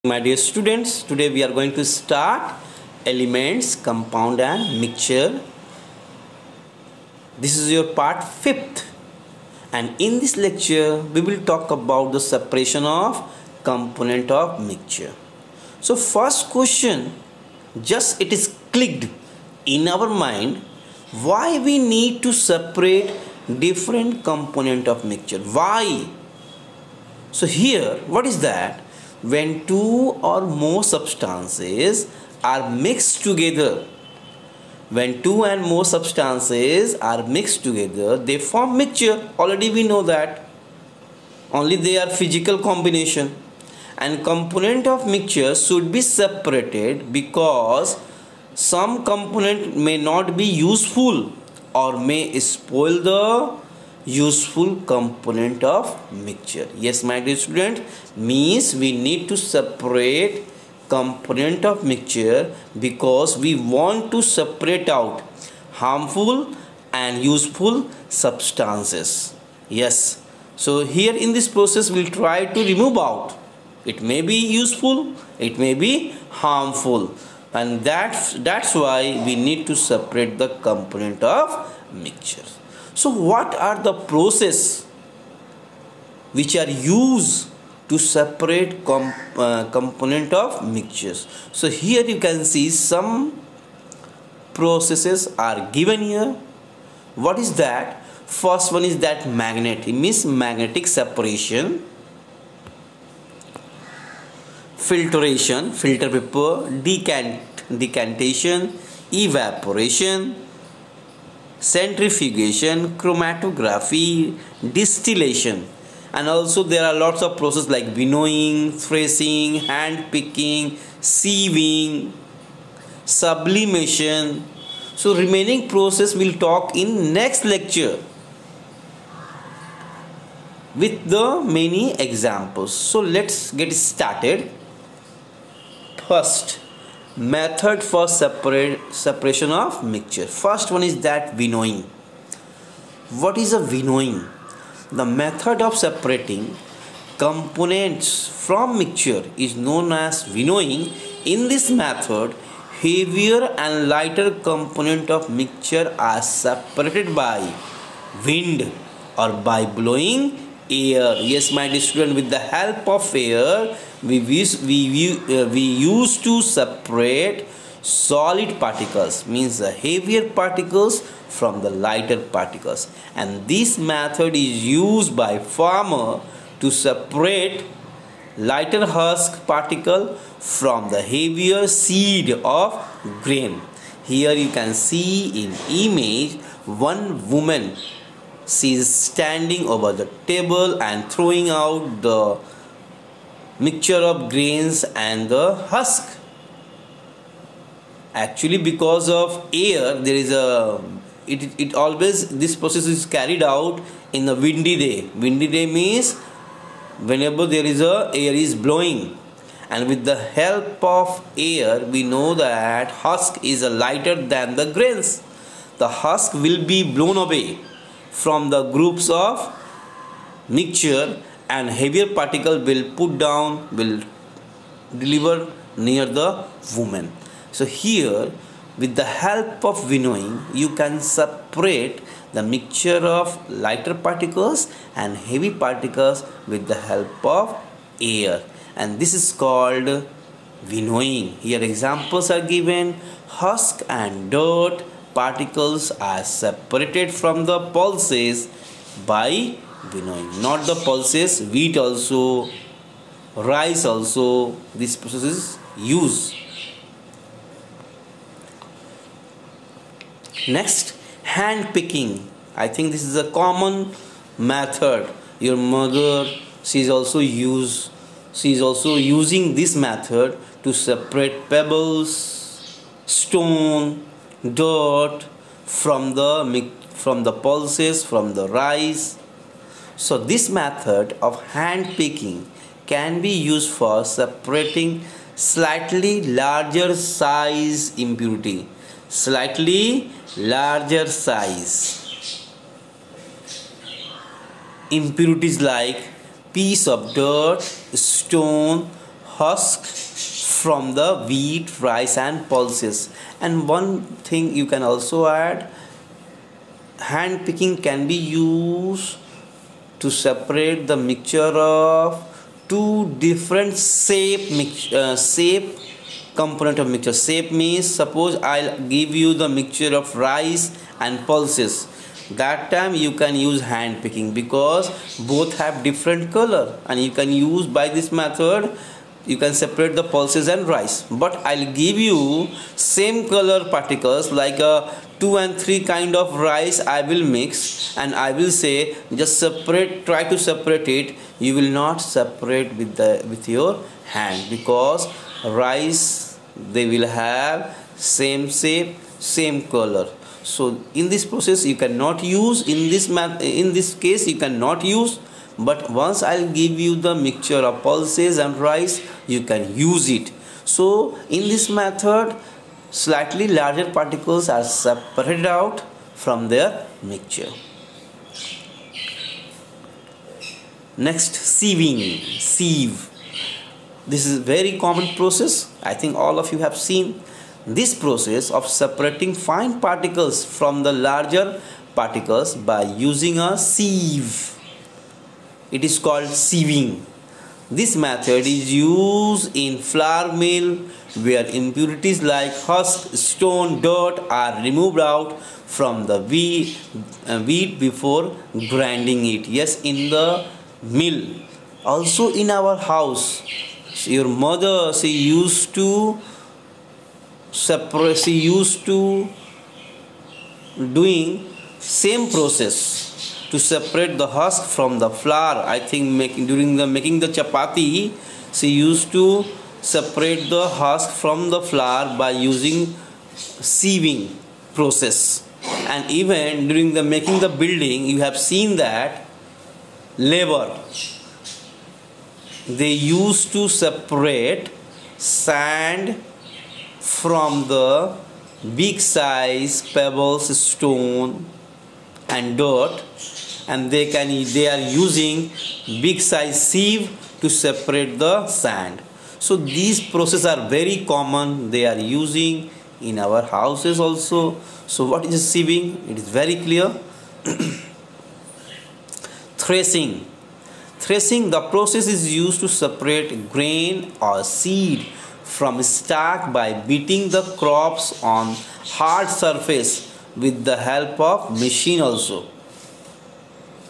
My dear students, today we are going to start elements, compound and mixture. This is your part 5th, and in this lecture we will talk about the separation of component of mixture. So first question, just it is clicked in our mind, why we need to separate different component of mixture? Why? So here, what is that? When two or more substances are mixed together, when two and more substances are mixed together, they form mixture. Already we know that. Only they are physical combination. And component of mixture should be separated because some component may not be useful or may spoil the useful component of mixture. Yes, my dear student, means we need to separate component of mixture because we want to separate out harmful and useful substances. Yes, so here in this process we'll try to remove out. It may be useful, it may be harmful, and that's why we need to separate the component of mixture. So what are the process which are used to separate component of mixtures? So here you can see some processes are given here. What is that? First one is that magnet. It means magnetic separation, filtration, filter paper, decantation, evaporation, centrifugation, chromatography, distillation, and also there are lots of processes like winnowing, threshing, hand picking, sieving, sublimation. So remaining process we'll talk in next lecture with the many examples. So let's get started. First, method for separation of mixture. First one is that winnowing. What is a winnowing? The method of separating components from mixture is known as winnowing. In this method, heavier and lighter component of mixture are separated by wind or by blowing air. Yes, my dear student, with the help of air we used to separate solid particles, means the heavier particles from the lighter particles, and this method is used by farmer to separate lighter husk particle from the heavier seed of grain. Here you can see in image one woman. She is standing over the table and throwing out the mixture of grains and the husk. Actually, because of air, there is a it always, this process is carried out in a windy day. Windy day means whenever there is a air is blowing, and with the help of air we know that husk is lighter than the grains. The husk will be blown away from the groups of mixture and heavier particle will deliver near the woman. So here, with the help of winnowing, you can separate the mixture of lighter particles and heavy particles with the help of air, and this is called winnowing. Here examples are given. Husk and dirt particles are separated from the pulses by winnowing. Not the pulses, wheat also, rice also, this process is used. Next, hand picking. I think this is a common method. Your mother, she is also using this method to separate pebbles, stone, dirt from the pulses, from the rice. So this method of hand picking can be used for separating slightly larger size impurity. Slightly larger size impurities like piece of dirt, stone, husk from the wheat, rice and pulses. And one thing you can also add, hand picking can be used to separate the mixture of two different shape component of mixture. Shape means, suppose I'll give you the mixture of rice and pulses. That time you can use hand picking because both have different color, and you can use by this method you can separate the pulses and rice. But I'll give you same color particles like a 2 and 3 kind of rice I will mix, and I will say just separate, try to separate it. You will not separate with your hand because rice, they will have same shape, same color. So in this process you cannot use, in this case you cannot use, but once I'll give you the mixture of pulses and rice, you can use it. So in this method slightly larger particles are separated out from their mixture. Next, sieving. Sieve. This is a very common process. I think all of you have seen this process of separating fine particles from the larger particles by using a sieve. It is called sieving. This method is used in flour mill where impurities like husk, stone, dirt are removed out from the wheat before grinding it. Yes, in the mill. Also in our house, your mother, she used to doing same process to separate the husk from the flour. I think during making the chapati, she used to separate the husk from the flour by using sieving process. And even during making the building, you have seen that labor, they used to separate sand from the big size pebbles, stone and dirt, and they are using big size sieve to separate the sand. So these processes are very common, they are using in our houses also. So what is sieving? It is very clear. Threshing. Threshing, the process is used to separate grain or seed from stalk by beating the crops on hard surface with the help of machine also.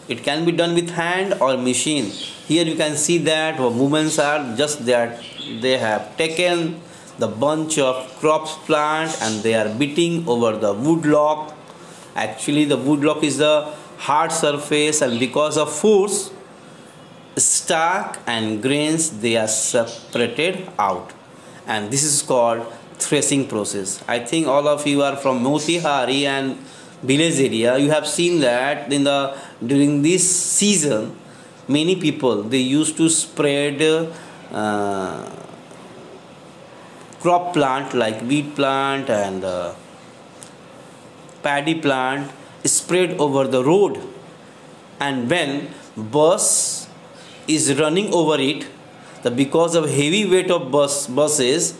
It can be done with hand or machine. Here you can see that women are just that they have taken the bunch of crops plant and they are beating over the woodlock. Actually the woodlock is the hard surface, and because of force, stalk and grains, they are separated out, and this is called threshing process. I think all of you are from Motihari and village area. You have seen that during this season many people, they used to spread crop plant like wheat plant and paddy plant spread over the road, and when bus is running over it, because of heavy weight of buses,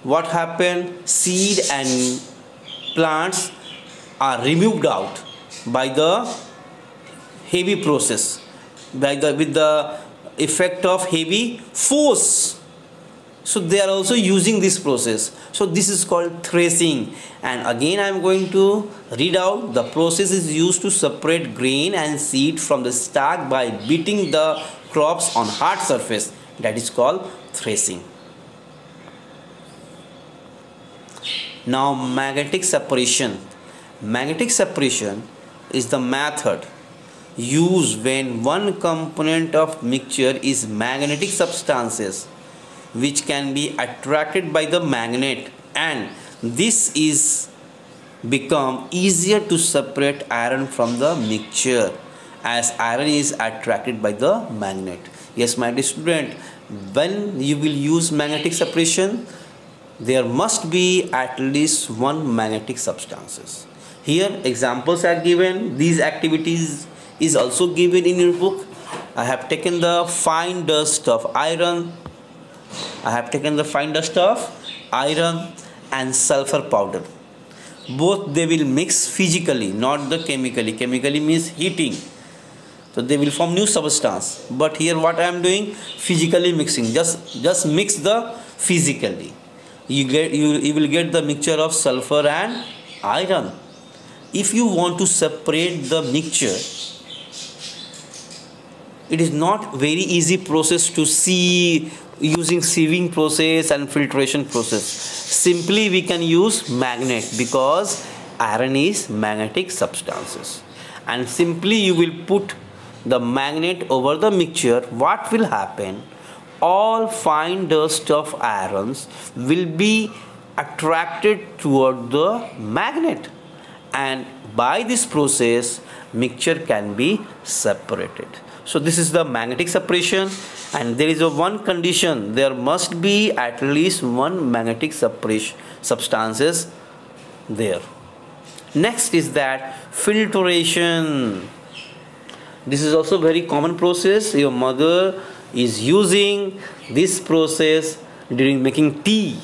what happened, seed and plants are removed out by the heavy process, with the effect of heavy force. So they are also using this process. So this is called threshing. And again I am going to read out. The process is used to separate grain and seed from the stalk by beating the crops on hard surface. That is called threshing. Now magnetic separation. Magnetic separation is the method used when one component of mixture is magnetic substances which can be attracted by the magnet, and this is become easier to separate iron from the mixture as iron is attracted by the magnet. Yes, my dear student, when you will use magnetic separation, there must be at least one magnetic substances. Here examples are given. These activities is also given in your book. I have taken the fine dust of iron, I have taken the fine dust of iron and sulfur powder. Both they will mix physically, not the chemically. Chemically means heating. So they will form new substance. But here what I am doing? Physically mixing. Just mix the physically. You will get the mixture of sulfur and iron. If you want to separate the mixture, it is not very easy process to see using sieving process and filtration process. Simply we can use magnet because iron is magnetic substances, and simply you will put the magnet over the mixture. What will happen? All fine dust of irons will be attracted toward the magnet, and by this process mixture can be separated. So this is the magnetic separation, and there is a one condition: there must be at least one magnetic separation substances there. Next is that filtration. This is also very common process. Your mother is using this process during making tea.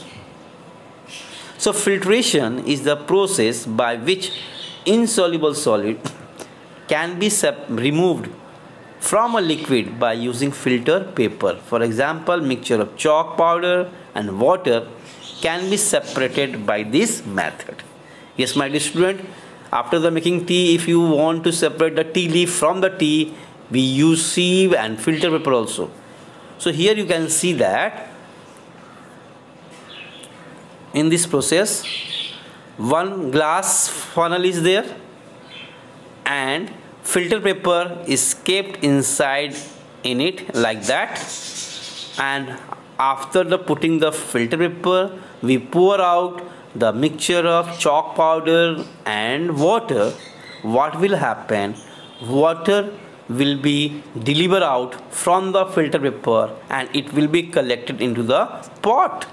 So filtration is the process by which insoluble solid can be removed from a liquid by using filter paper. For example, mixture of chalk powder and water can be separated by this method. Yes, my dear student, after the making tea, if you want to separate the tea leaf from the tea, we use sieve and filter paper also. So here you can see that in this process one glass funnel is there and filter paper is kept inside in it like that, and after the putting the filter paper we pour out the mixture of chalk powder and water. What will happen? Water will be delivered out from the filter paper and it will be collected into the pot,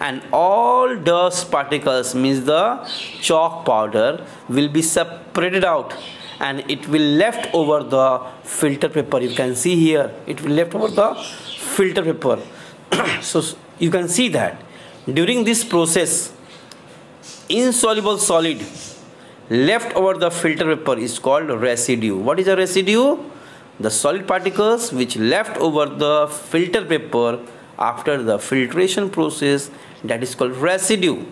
and all dust particles, means the chalk powder, will be separated out and it will left over the filter paper. You can see here it will left over the filter paper. So you can see that during this process insoluble solid left over the filter paper is called residue. What is a residue? The solid particles which left over the filter paper after the filtration process, that is called residue,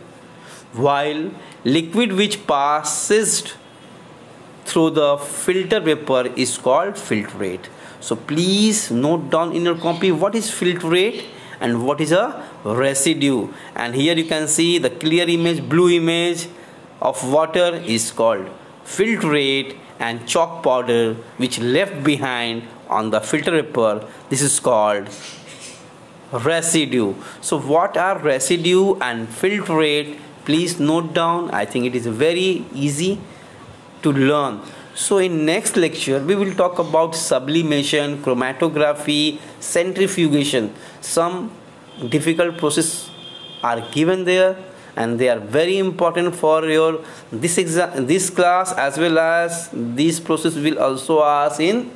while liquid which passes through the filter paper is called filtrate. So please note down in your copy what is filtrate and what is a residue. And here you can see the clear image, blue image of water is called filtrate, and chalk powder which left behind on the filter paper, this is called residue. So what are residue and filtrate? Please note down. I think it is very easy to learn. So in next lecture we will talk about sublimation, chromatography, centrifugation. Some difficult process are given there and they are very important for your this class, as well as this process will also ask in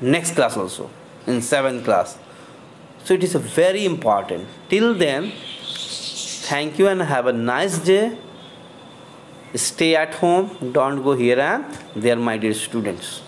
next class also, in 7th class. So it is a very important. Till then, thank you and have a nice day. Stay at home, don't go here and there, my dear students.